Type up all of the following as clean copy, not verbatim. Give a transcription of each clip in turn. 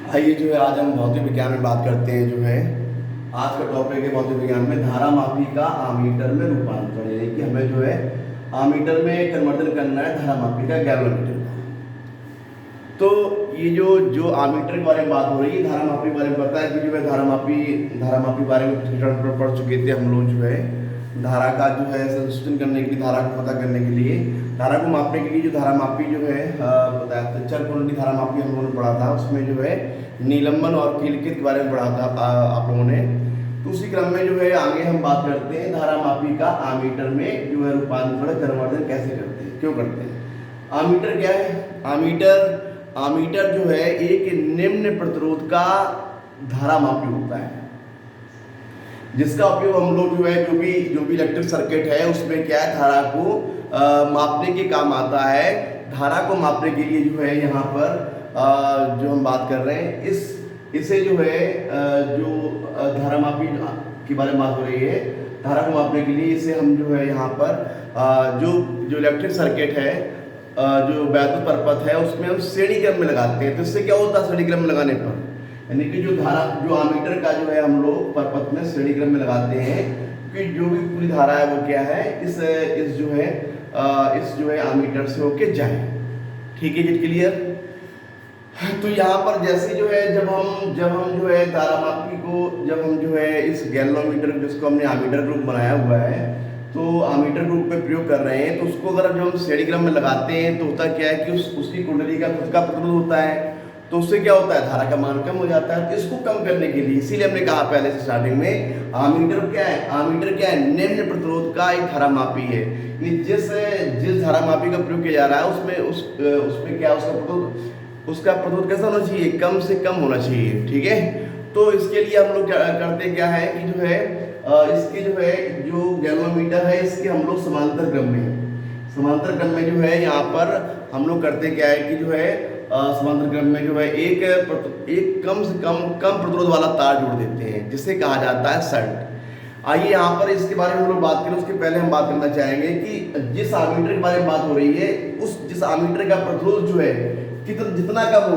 आइए जो है आज हम भौतिक विज्ञान में बात करते हैं। जो है आज का टॉपिक है भौतिक विज्ञान में धारा मापी का आमीटर में रूपांतरण, यानी कि हमें जो है आमीटर में कन्वर्जन करना है धारा मापी का गैल्वेनोमीटर का। तो ये जो आमीटर के बारे में बात हो रही है, धारा मापी के बारे में पता है कि जो है धारा मापी बारे में कुछ पढ़ चुके थे हम लोग। जो है धारा का जो है संशोधन करने के लिए, धारा को पता करने के लिए, धारा को मापने के लिए जो धारा मापी जो है बताया था, चर कोण की धारा मापी हम लोगों ने पढ़ा था। उसमें जो है निलंबन और कीलकित के बारे में पढ़ा था आप लोगों ने। तो उसी क्रम में जो है आगे हम बात करते हैं धारा मापी का आमीटर में जो है रूपांतरण कन्वर्जन कैसे करते हैं, क्यों करते हैं। आमीटर क्या है? आमीटर जो है एक निम्न प्रतिरोध का धारा मापी होता है, जिसका उपयोग हम लोग जो है जो भी इलेक्ट्रिक सर्किट है उसमें क्या है, धारा को मापने के काम आता है। धारा को मापने के लिए जो है यहाँ पर जो हम बात कर रहे हैं इसे जो है जो धारा मापी के बारे में बात हो रही है, धारा को मापने के लिए इसे हम जो है यहाँ पर जो इलेक्ट्रिक सर्किट है, जो वैद्युत परपथ है, उसमें हम श्रेणी क्रम में लगाते हैं। तो इससे क्या होता है श्रेणी क्रम में लगाने पर, यानी कि जो आमीटर का जो है हम लोग परपथ में श्रेणी क्रम में लगाते हैं, क्योंकि जो भी पूरी धारा है वो क्या है, इस जो है आमीटर से होके जाए। ठीक है जी, क्लियर। तो यहाँ पर जैसे जो है जब हम जो है धारा मापी को जब हम जो है इस गैल्वेनोमीटर जिसको हमने आमीटर ग्रुप बनाया हुआ है, तो आमीटर ग्रुप में प्रयोग कर रहे हैं, तो उसको अगर जब हम श्रेणी क्रम में लगाते हैं तो होता क्या है कि उसकी कुंडली का खुद का प्रतिरोध होता है, तो उससे क्या होता है, धारा का मान कम हो जाता है। तो इसको कम करने के लिए इसीलिए हमने कहा पहले से स्टार्टिंग में आमीटर क्या है, निम्न प्रतिरोध का एक धारा मापी है। जिस धारा मापी का प्रयोग किया जा रहा है उसमें क्या उसका प्रतिरोध कैसा होना चाहिए, कम से कम होना चाहिए। ठीक है। तो इसके लिए हम लोग करते क्या है कि जो है इसके जो है जो गैल्वेनोमीटर है इसके हम लोग समांतर क्रम में जो है यहाँ पर हम लोग करते क्या है कि जो है समांतर क्रम में जो है एक कम से कम प्रतिरोध वाला तार जोड़ देते हैं, जिसे कहा जाता है शंट। आइए यहाँ पर इसके बारे में हम लोग बात करें, उसके पहले हम बात करना चाहेंगे कि जिस आमीटर के बारे में बात हो रही है जिस आमीटर का प्रतिरोध जो है जितना कम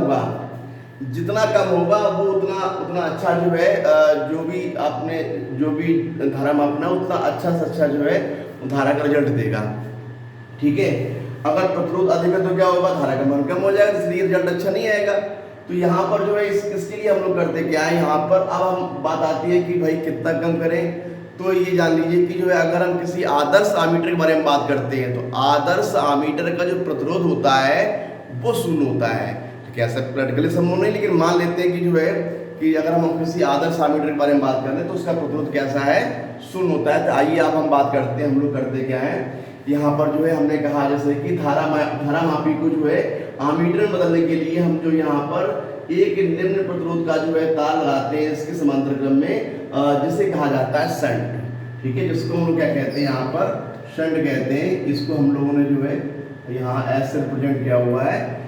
होगा वो उतना अच्छा जो है जो भी धारा मापना उतना अच्छा से अच्छा जो है धारा का रिजल्ट देगा। ठीक है। अगर प्रतिरोध अधिक है तो क्या होगा, धारा का मान कम हो जाएगा, इसलिए रिजल्ट अच्छा नहीं आएगा। तो यहाँ पर जो है इसके लिए हम लोग करते क्या है, यहाँ पर अब हम बात आती है कि भाई कितना कम करें। तो ये जान लीजिए कि जो है अगर हम किसी आदर्श आमीटर के बारे में बात करते हैं तो आदर्श आमीटर का जो प्रतिरोध होता है वो शून्य होता है। कैसे प्रैक्टिकली संभव नहीं, लेकिन मान लेते हैं कि जो है कि अगर हम किसी आदर्श आमीटर के बारे में बात कर रहे हैं तो उसका प्रतिरोध कैसा है, शून्य होता है। तो आइए अब हम बात करते हैं, हम लोग करते क्या है, यहाँ पर जो है हमने कहा जैसे कि धारा मापी को जो है आमीटर में बदलने के लिए हम जो यहाँ पर एक निम्न प्रतिरोध का जो है तार लगाते हैं इसके समांतर क्रम में, जिसे कहा जाता है शंट। ठीक है। जिसको हम लोग क्या कहते हैं, यहाँ पर शंट कहते हैं। इसको हम लोगों ने जो है यहाँ ऐसे रिप्रेजेंट किया हुआ है।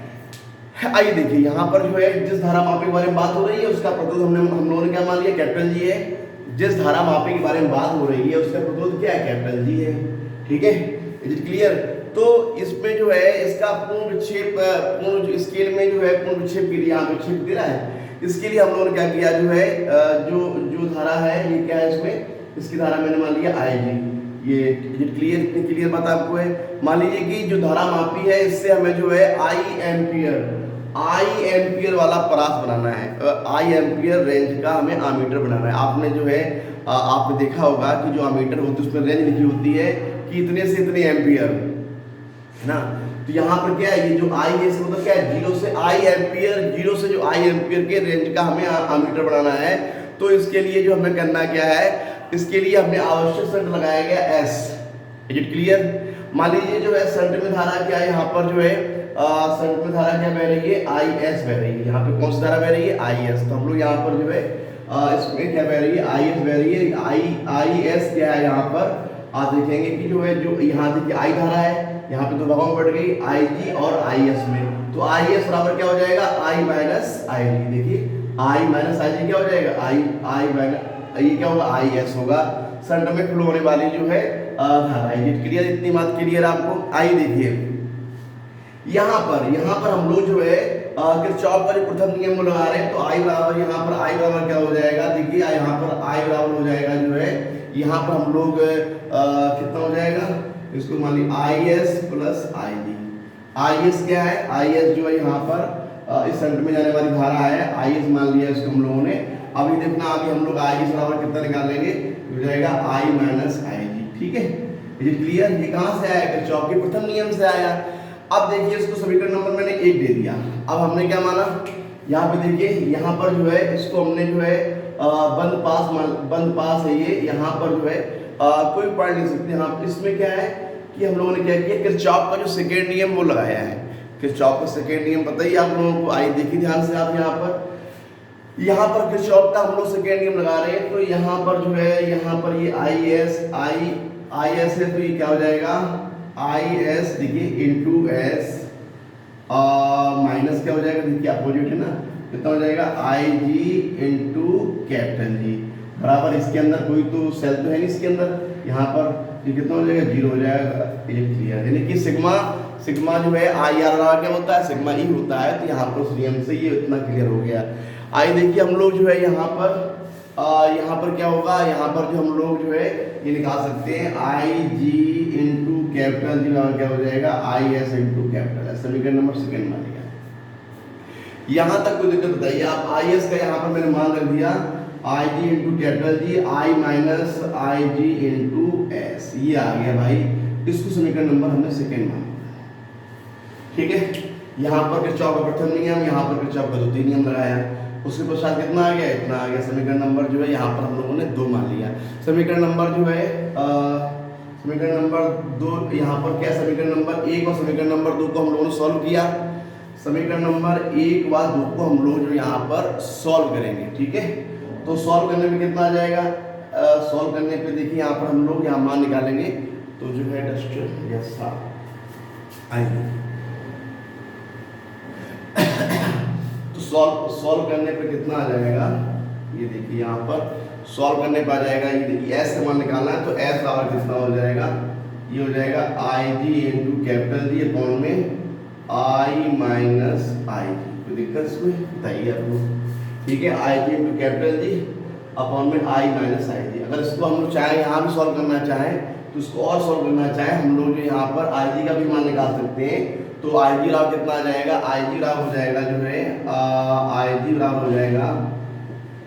आइए देखिए यहाँ पर जो है जिस धारा मापी के बारे में बात हो रही है उसका प्रतिरोध हम लोगों ने क्या मान लिया, कैपिटल जी है। जिस धारा मापी के बारे में बात हो रही है उसका प्रतिरोध क्या है, कैपिटल जी है। ठीक है, इज इट क्लियर। तो इसमें जो है इसका पूर्ण स्केल में जो है पूर्ण विक्षेप के लिए यहाँ विक्षेप दे रहा है। इसके लिए हम लोगों ने क्या किया, जो है जो धारा है ये क्या है, इसकी धारा मैंने मान लिया IG। ये क्लियर बात आपको है। मान लीजिए कि जो धारा मापी है इससे हमें जो है आई एम्पियर वाला परास बनाना है, आई एम्पियर रेंज का हमें आमीटर बनाना है। आपने जो है आपने देखा होगा कि जो आमीटर होती है उसमें रेंज लिखी होती है कि इतने से इतने एम्पियर, है ना। तो यहाँ पर क्या है, ये जो आई है इसका मतलब क्या है, 0 से जो आई एम्पियर के रेंज का हमें आमीटर बनाना है। तो इसके लिए जो हमें करना क्या है, इसके लिए हमने आवश्यक शंट लगाया गया S। Is it clear. मान लीजिए जो है शंट में धारा क्या है, यहाँ पर जो है शंट में धारा क्या बह रही है, IS बह रही है। यहाँ पे कौन सी धारा बह रही है, IS। तो हम लोग यहाँ पर जो है इसमें क्या बह रही है, IS बह रही है। IS क्या है, यहाँ पर आप देखेंगे कि जो है जो यहाँ देखिए I धारा है, यहाँ पे दो भागों में बढ़ गई, IG और IS में। तो IS बराबर क्या हो जाएगा, I माइनस IG। देखिए I माइनस IG क्या हो जाएगा, I माइनस ये क्या होगा, IS होगा। शंट में फ्लो होने वाली जो है धारा। क्लियर, इतनी बात क्लियर आपको। आइए देखिए यहाँ पर हम लोग जो है किरचॉफ का जो प्रथम नियम लगा रहे हैं, तो आई बराबर यहाँ पर आई बराबर क्या हो जाएगा, देखिए यहाँ पर आई बराबर हो जाएगा जो है, यहाँ पर हम लोग कितना हो जाएगा, इसको मान ली I S plus I G. I S क्या है, आई एस जो है यहाँ पर इस सेंटर में जाने वाली धारा है, आई एस मान लिया इसको हम लोगों ने। अब ये देखना आगे हम लोग आई एस बराबर कितना निकालेंगे, हो जाएगा आई माइनस आई जी। ठीक है, ये क्लियर। ये कहाँ से आया, किरचॉफ के प्रथम नियम से आया। अब देखिए इसको समीकरण नंबर मैंने 1 दे दिया। अब हमने क्या माना, यहाँ पे देखिए, यहाँ पर जो है इसको हमने जो है बंद पास है ये, यहाँ पर जो है कोई पढ़ नहीं सकते। हाँ, इसमें क्या है कि हम लोगों ने क्या किया, किरचॉफ का जो सेकेंड नियम वो लगाया है। किरचॉफ का सेकेंड नियम बताइए आप लोगों को, आई देखिए ध्यान से आप, यहाँ पर किरचॉफ का हम लोग सेकेंड नियम लगा रहे हैं। तो यहाँ पर जो है, यहाँ पर ये आई एस है, तो ये क्या हो जाएगा, आई एस देखिए इंटू एस माइनस क्या हो जाएगा, देखिए अपोजिट है ना, कितना हो जाएगा, आई जी इंटू कैपिटल जी बराबर, इसके अंदर कोई तो सेल तो है नहीं इसके अंदर, यहाँ पर ये कितना हो जाएगा, 0 हो जाएगा। ये क्लियर, यानी कि सिग्मा जो है आई आर बराबर क्या होता है, सिग्मा ई होता है। तो यहाँ पर उस नियम से ये इतना क्लियर हो गया। आई देखिए हम लोग जो है यहाँ पर क्या होगा, यहाँ पर जो हम लोग जो है ये निकाल सकते हैं, आई जी इंटू कैपिटल जी बराबर क्या हो जाएगा, I S into capital S. समीकरण नंबर सेकेंड मान लिया। यहाँ तक कोई दिक्कत बताइए आप। आई एस का यहाँ पर मैंने मान रख दिया, आई जी इंटू कैपिटल जी, आई माइनस आई जी इंटू एस, ये आ गया भाई। इसको समीकरण नंबर हमने सेकेंड मान लिया। ठीक है, यहाँ पर किरचॉफ का प्रथम नियम, यहाँ पर किरचॉफ का द्वितीय नियम लगाया। उसके पश्चात कितना आ गया, इतना आ गया। समीकरण नंबर जो है यहाँ पर हम लोगों ने 2 मान लिया। समीकरण नंबर जो है समीकरण नंबर 2 यहाँ पर क्या, समीकरण नंबर 1 और समीकरण नंबर 2 को हम लोगों ने सॉल्व किया। समीकरण नंबर 1 व 2 को हम लोग जो यहाँ पर सॉल्व करेंगे। ठीक है, तो सॉल्व करने में कितना आ जाएगा, सॉल्व करने पे देखिए यहाँ पर हम लोग यहाँ मान निकालेंगे, तो जो है डस्ट यस आएंगे। सॉल्व करने पे कितना आ जाएगा, ये देखिए यहाँ पर सॉल्व करने पे आ जाएगा, ये देखिए एस का मान निकालना है, तो एस बराबर कितना हो जाएगा, ये हो जाएगा आई जी इंटू कैपिटल जी अपॉन में आई माइनस आई जी। कोई दिक्कत इसमें बताइए आप लोग। ठीक है, आई जी इंटू कैपिटल जी अपॉन में आई माइनस आई जी। अगर इसको हम लोग चाहें यहाँ भी सॉल्व करना चाहें, तो इसको और सॉल्व करना चाहें, हम लोग जो यहाँ पर आई जी का भी मान निकाल सकते हैं। तो आई जी बराबर कितना आ जाएगा, आई जी बराबर हो जाएगा जो है आई जी बराबर हो जाएगा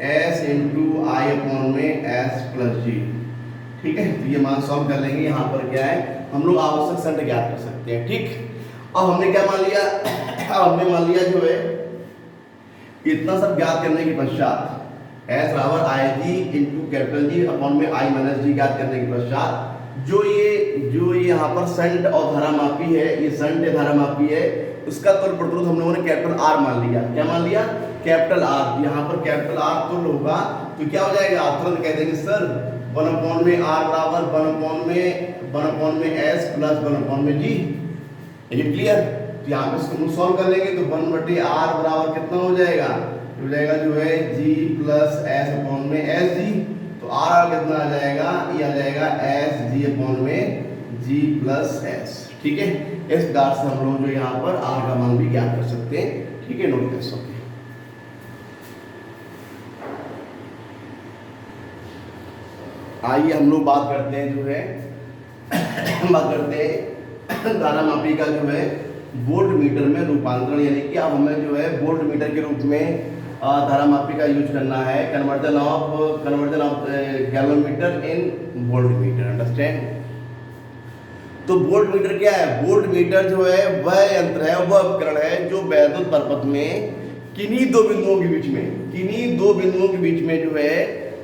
एस इंटू आई अपॉन में एस प्लस जी। ठीक है, तो ये मान सॉल्व कर लेंगे। यहाँ पर क्या है, हम लोग आवश्यक संख्या ज्ञात कर सकते हैं। ठीक, अब हमने क्या मान लिया, हमने मान लिया जो है इतना सब ज्ञात करने के पश्चात एस बराबर आई जी इंटू कैपिटल जी अपॉन में आई माइनस जी ज्ञात करने के पश्चात जो ये यहाँ पर संट और धारामापी है, ये संट या धारामापी है, उसका तुल्य प्रतिरोध हम लोगों ने कैपिटल आर मान लिया। क्या मान लिया, कैपिटल आर। यहाँ पर कैपिटल आर तुल्य होगा, तो क्या हो जाएगा, आप तुरंत कह देंगे सर 1 में आर बराबर 1 में एस प्लस 1 में जी। ये क्लियर। तो यहाँ पे इसको सॉल्व कर लेंगे, तो 1/r बराबर कितना हो जाएगा, हो जाएगा जो है g प्लस एस अपॉन में एस जी। तो r कितना आ जाएगा, ये आ जाएगा एस जी अपॉन में g प्लस एस। ठीक है, इस प्रकार से हम लोग जो यहाँ पर r का मान भी ज्ञात कर सकते हैं। ठीक है, नोट कर सकते हैं। आइए हम लोग बात करते हैं जो है बात करते हैं धारामापी का जो है वोल्ट मीटर में रूपांतरण, यानी कि अब हमें जो है वोल्ट मीटर के रूप में धारामापी का यूज करना है। Conversion of galvanometer in volt meter, understand. तो वोल्ट मीटर क्या है, वोल्ट मीटर जो है वह यंत्र है, वह उपकरण है जो वैद्युत परिपथ में किन्हीं दो बिंदुओं के बीच में जो है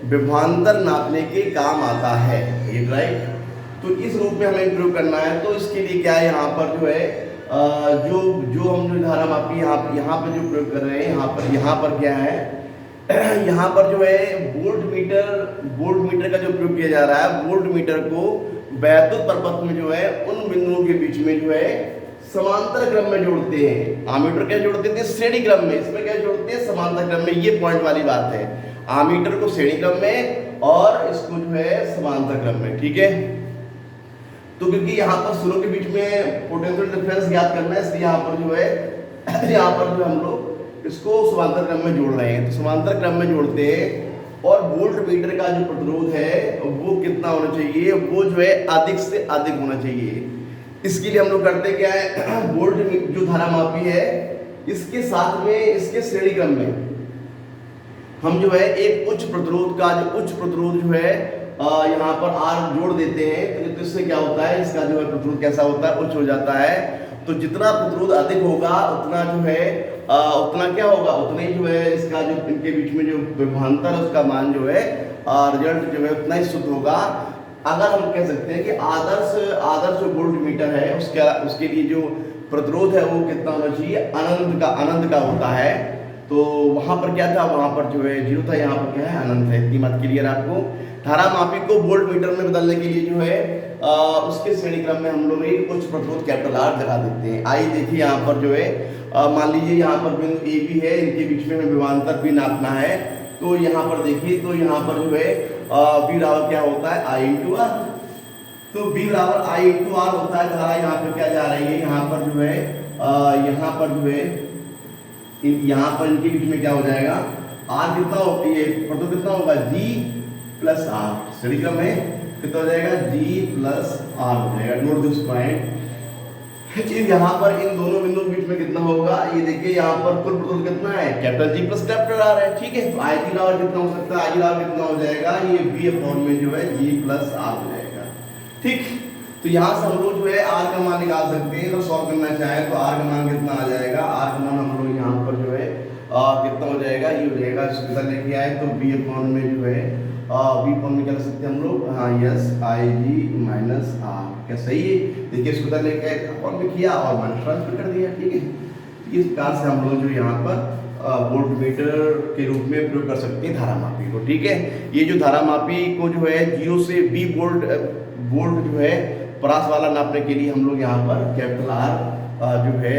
विभवांतर नापने के काम आता है। ये राइट। तो इस रूप में हमें प्रयोग करना है। तो इसके लिए क्या है, यहाँ पर जो है जो हम जो धारामापी यहाँ पे जो प्रयोग कर रहे हैं, यहाँ पर क्या है, यहाँ पर जो है वोल्ट मीटर का जो प्रयोग किया जा रहा है, वोल्ट मीटर को वैद्युत परिपथ में जो है उन बिंदुओं के बीच में जो है समांतर क्रम में जोड़ते हैं। आमीटर क्या जोड़ते थे, श्रेणी क्रम में। इसमें क्या जोड़ते हैं, समांतर क्रम में। ये पॉइंट वाली बात है, आमीटर को श्रेणी क्रम में और इसको जो है समांतर क्रम में। ठीक है, तो क्योंकि यहाँ पर स्लों के बीच में पोटेंशियल डिफरेंस ज्ञात करना है, इसलिए यहाँ पर जो है यहाँ पर जो हम लोग इसको समांतर क्रम में जोड़ रहे हैं। तो समांतर क्रम में जोड़ते हैं और वोल्ट मीटर का जो प्रतिरोध है वो कितना होना चाहिए, वो जो है अधिक से अधिक होना चाहिए। इसके लिए हम लोग करते क्या है, वोल्ट जो धारा मापी है इसके साथ में इसके श्रेणी क्रम में हम जो है एक उच्च प्रतिरोध का जो उच्च प्रतिरोध जो है यहाँ पर R जोड़ देते हैं। तो इससे क्या होता है, इसका जो है प्रतिरोध कैसा होता है, उच्च हो जाता है। तो जितना प्रतिरोध अधिक होगा उतना जो है उतना क्या होगा, उतना ही जो है इसका जो इनके बीच में जो विभवांतर है उसका मान जो है रिजल्ट जो है उतना ही शुद्ध होगा। अगर हम कह सकते हैं कि आदर्श जो वोल्ट मीटर है उसके लिए जो प्रतिरोध है वो कितना होना चाहिए, अनंत का होता है। तो वहां पर क्या था, वहां पर जो है 0 था, यहाँ पर क्या है अनंत है। इतनी बात क्लियर आपको। धारा मापी को वोल्ट मीटर में बदलने के लिए जो है उसके श्रेणी क्रम में हम लोग एक उच्च प्रतिरोध कैपिटल R लगा देते हैं। आई देखिए यहाँ पर जो है मान लीजिए यहाँ पर बिंदु A भी है, इनके बीच में हमें विभवांतर भी नापना है। तो यहाँ पर देखिए, तो यहाँ पर जो है B बराबर क्या होता है, I इंटू R। तो B बराबर I इंटू R होता है। धारा यहाँ पर क्या जा रही है, यहाँ पर जो है यहाँ पर जो है यहाँ पर इनके बीच में क्या हो जाएगा, R कितना होता है, प्रतिरोध कितना होगा, G प्लस R। श्रेणी क्रम है कितना हो जाएगा, G प्लस R हो जाएगा। Note this point. यहाँ पर इन दोनों बिंदुओं के बीच में कितना होगा, ये देखिए यहाँ पर कुल प्रतिरोध कितना है, capital G plus capital R है। ठीक है, तो IG बराबर कितना हो सकता है, IG बराबर कितना हो जाएगा, ये B अपॉन में जो है G प्लस R हो जाएगा। ठीक, तो यहाँ से हम लोग जो है R का मान निकाल सकते हैं। तो सॉल्व करना चाहें तो R का मान कितना आ जाएगा, R का मान हम लोग यहाँ पर जो है कितना हो जाएगा, ये हो जाएगा, इसके साथ लेके आए तो B अपॉन में जो है B अपॉन में क्या कर सकते हैं हम लोग, हाँ यस IG माइनस R। क्या सही है, देखिए इसको साथ लेके आए अपॉन में किया और माइनस ट्रांसफर कर दिया। ठीक है, इस प्रकार से हम लोग जो यहाँ पर वोल्ट मीटर के रूप में प्रयोग कर सकते हैं धारा मापी को। ठीक है, ये जो धारा मापी को जो है 0 से B वोल्ट जो है परास वाला नापने के लिए हम लोग यहाँ पर कैपिटल R जो है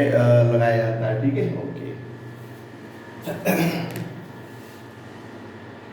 लगाया जाता है। ठीक है, ओके।